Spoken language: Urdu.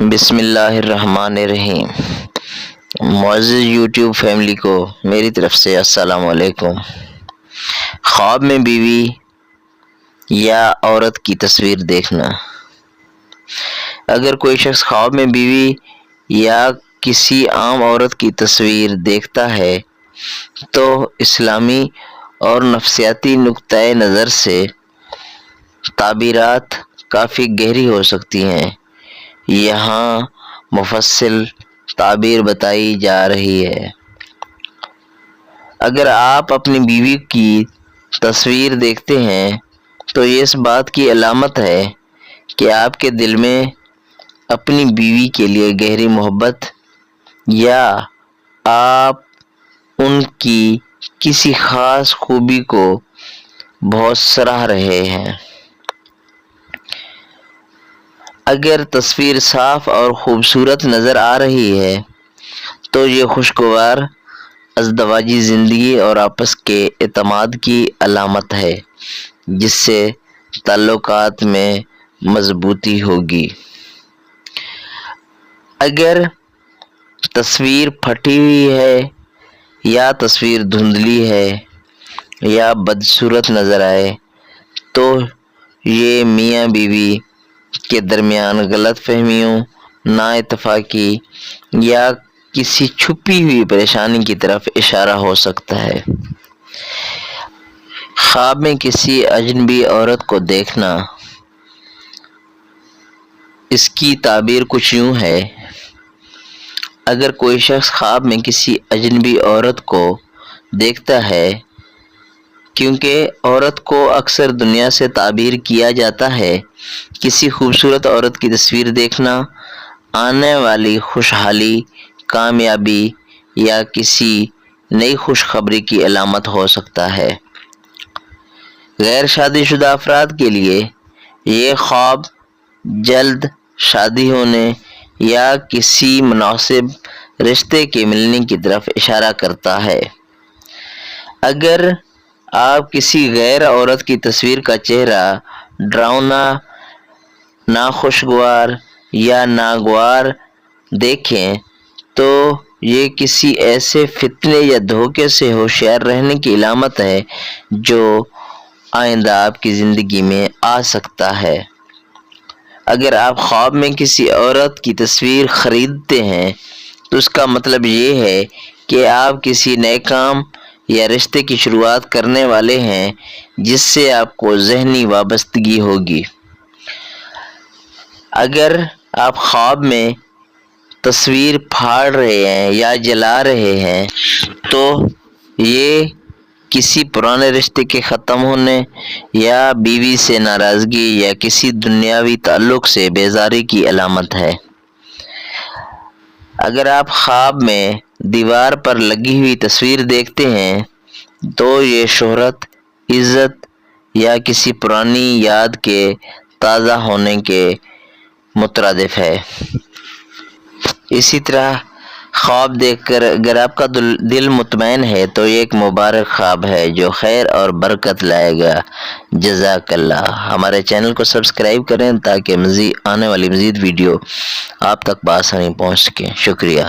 بسم اللہ الرحمن الرحیم۔ معزز یوٹیوب فیملی کو میری طرف سے السلام علیکم۔ خواب میں بیوی یا عورت کی تصویر دیکھنا۔ اگر کوئی شخص خواب میں بیوی یا کسی عام عورت کی تصویر دیکھتا ہے تو اسلامی اور نفسیاتی نقطۂ نظر سے تعبیرات کافی گہری ہو سکتی ہیں۔ یہاں مفصل تعبیر بتائی جا رہی ہے۔ اگر آپ اپنی بیوی کی تصویر دیکھتے ہیں تو یہ اس بات کی علامت ہے کہ آپ کے دل میں اپنی بیوی کے لیے گہری محبت یا آپ ان کی کسی خاص خوبی کو بہت سراہ رہے ہیں۔ اگر تصویر صاف اور خوبصورت نظر آ رہی ہے تو یہ خوشگوار ازدواجی زندگی اور آپس کے اعتماد کی علامت ہے، جس سے تعلقات میں مضبوطی ہوگی۔ اگر تصویر پھٹی ہوئی ہے یا تصویر دھندلی ہے یا بدصورت نظر آئے تو یہ میاں بیوی کے درمیان غلط فہمیوں، نا اتفاقی یا کسی چھپی ہوئی پریشانی کی طرف اشارہ ہو سکتا ہے۔ خواب میں کسی اجنبی عورت کو دیکھنا۔ اس کی تعبیر کچھ یوں ہے: اگر کوئی شخص خواب میں کسی اجنبی عورت کو دیکھتا ہے، کیونکہ عورت کو اکثر دنیا سے تعبیر کیا جاتا ہے، کسی خوبصورت عورت کی تصویر دیکھنا آنے والی خوشحالی، کامیابی یا کسی نئی خوشخبری کی علامت ہو سکتا ہے۔ غیر شادی شدہ افراد کے لیے یہ خواب جلد شادی ہونے یا کسی مناسب رشتے کے ملنے کی طرف اشارہ کرتا ہے۔ اگر آپ کسی غیر عورت کی تصویر کا چہرہ ڈراؤنا، ناخوشگوار یا ناگوار دیکھیں تو یہ کسی ایسے فتنے یا دھوکے سے ہوشیار رہنے کی علامت ہے جو آئندہ آپ کی زندگی میں آ سکتا ہے۔ اگر آپ خواب میں کسی عورت کی تصویر خریدتے ہیں تو اس کا مطلب یہ ہے کہ آپ کسی نئے کام یا رشتے کی شروعات کرنے والے ہیں جس سے آپ کو ذہنی وابستگی ہوگی۔ اگر آپ خواب میں تصویر پھاڑ رہے ہیں یا جلا رہے ہیں تو یہ کسی پرانے رشتے کے ختم ہونے یا بیوی سے ناراضگی یا کسی دنیاوی تعلق سے بیزاری کی علامت ہے۔ اگر آپ خواب میں دیوار پر لگی ہوئی تصویر دیکھتے ہیں تو یہ شہرت، عزت یا کسی پرانی یاد کے تازہ ہونے کے مترادف ہے۔ اسی طرح خواب دیکھ کر اگر آپ کا دل مطمئن ہے تو یہ ایک مبارک خواب ہے جو خیر اور برکت لائے گا۔ جزاک اللہ۔ ہمارے چینل کو سبسکرائب کریں تاکہ آنے والی مزید ویڈیو آپ تک بآسانی پہنچ سکیں۔ شکریہ۔